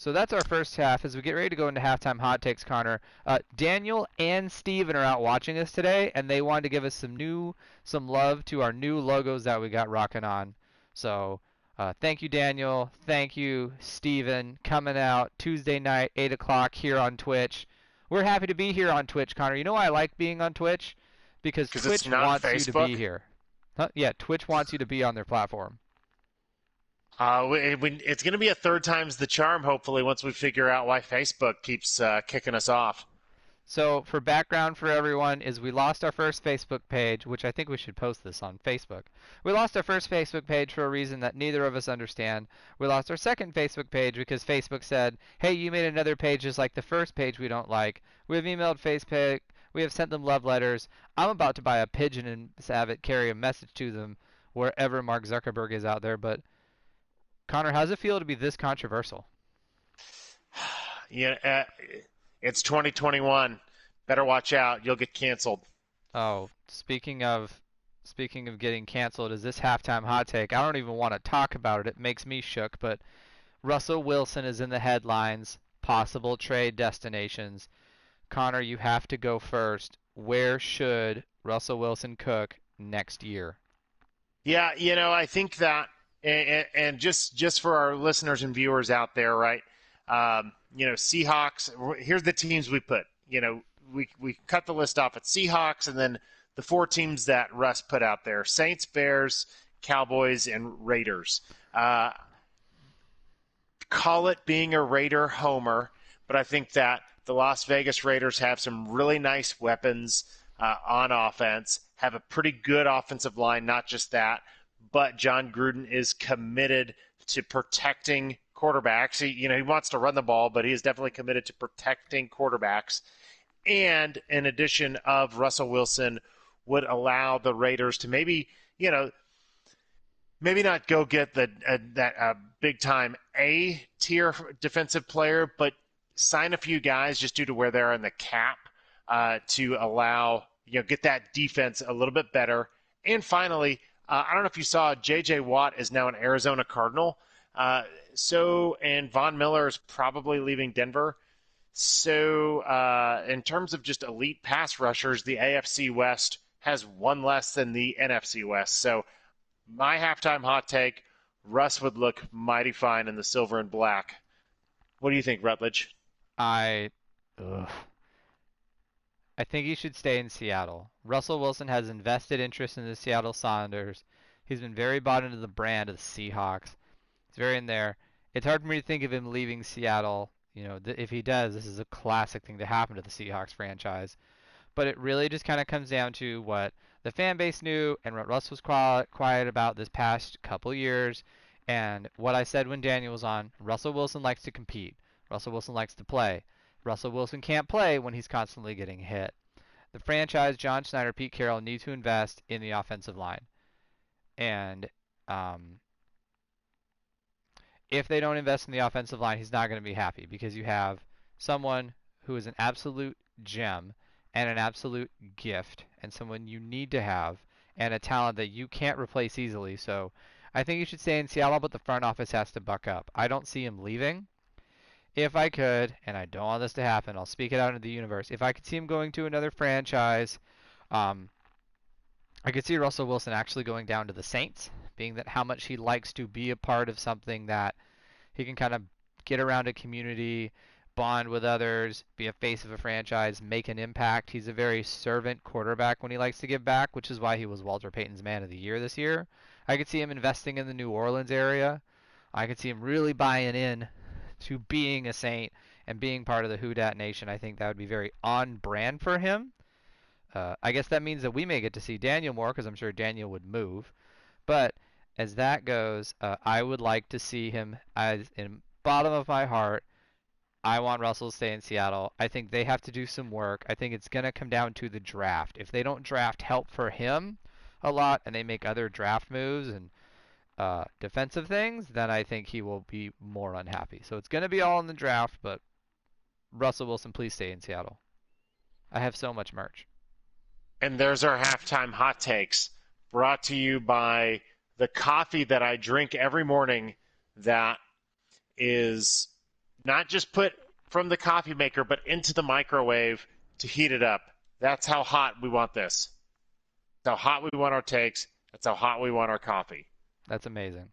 So that's our first half. As we get ready to go into halftime hot takes, Connor, Daniel and Steven are out watching us today, and they wanted to give us some love to our new logos that we got rocking on. So thank you, Daniel. Thank you, Steven, coming out Tuesday night, 8 o'clock here on Twitch. We're happy to be here on Twitch, Connor. You know why I like being on Twitch? Because Because it's Twitch not wants you to be Facebook. here. Huh? Yeah, Twitch wants you to be on their platform. It's going to be a third time's the charm, hopefully, once we figure out why Facebook keeps kicking us off. So, for background for everyone, is we lost our first Facebook page, which I think we should post this on Facebook. We lost our first Facebook page for a reason that neither of us understand. We lost our second Facebook page because Facebook said, hey, you made another page just like the first page we don't like. We have emailed Facebook. We have sent them love letters. I'm about to buy a pigeon and have it carry a message to them wherever Mark Zuckerberg is out there. But, Connor, how does it feel to be this controversial? Yeah, it's 2021. Better watch out. You'll get canceled. Oh, speaking of getting canceled, is this halftime hot take? I don't even want to talk about it. It makes me shook, but Russell Wilson is in the headlines, possible trade destinations. Connor, you have to go first. Where should Russell Wilson cook next year? Yeah, I think that, and just for our listeners and viewers out there, right? Seahawks. Here's the teams we put. We cut the list off at Seahawks, and then the four teams that Russ put out there: Saints, Bears, Cowboys, and Raiders. Call it being a Raider homer, but I think that the Las Vegas Raiders have some really nice weapons on offense, have a pretty good offensive line, not just that, but John Gruden is committed to protecting quarterbacks. He wants to run the ball, but he is definitely committed to protecting quarterbacks. And in addition of Russell Wilson would allow the Raiders to maybe not go get that big time A tier defensive player, but sign a few guys just due to where they're in the cap to allow get that defense a little bit better. And finally, I don't know if you saw, J.J. Watt is now an Arizona Cardinal. And Von Miller is probably leaving Denver. So in terms of just elite pass rushers, the AFC West has one less than the NFC West. So my halftime hot take, Russ would look mighty fine in the silver and black. What do you think, Rutledge? I ugh. I think he should stay in Seattle. Russell Wilson has invested interest in the Seattle Sounders. He's been very bought into the brand of the Seahawks. It's very in there. It's hard for me to think of him leaving Seattle. If he does, this is a classic thing to happen to the Seahawks franchise. But it really just kind of comes down to what the fan base knew and what Russ was quiet about this past couple years. And what I said when Daniel was on, Russell Wilson likes to compete. Russell Wilson likes to play. Russell Wilson can't play when he's constantly getting hit. The franchise, John Schneider, Pete Carroll need to invest in the offensive line. And um, if they don't invest in the offensive line, he's not going to be happy because you have someone who is an absolute gem and an absolute gift and someone you need to have and a talent that you can't replace easily. So I think he should stay in Seattle, but the front office has to buck up. I don't see him leaving. If I could, and I don't want this to happen, I'll speak it out into the universe. If I could see him going to another franchise, um, I could see Russell Wilson actually going down to the Saints, being that how much he likes to be a part of something that he can kind of get around a community, bond with others, be a face of a franchise, make an impact. He's a very servant quarterback when he likes to give back, which is why he was Walter Payton's Man of the Year this year. I could see him investing in the New Orleans area. I could see him really buying in to being a Saint and being part of the Who Dat Nation. I think that would be very on brand for him. I guess that means that we may get to see Daniel more because I'm sure Daniel would move. But as that goes, I would like to see him as in bottom of my heart. I want Russell to stay in Seattle. I think they have to do some work. I think it's going to come down to the draft. If they don't draft help for him a lot and they make other draft moves and defensive things, then I think he will be more unhappy. So it's going to be all in the draft, but Russell Wilson, please stay in Seattle. I have so much merch. And there's our halftime hot takes, brought to you by the coffee that I drink every morning that is not just put from the coffee maker, but into the microwave to heat it up. That's how hot we want this. That's how hot we want our takes. That's how hot we want our coffee. That's amazing.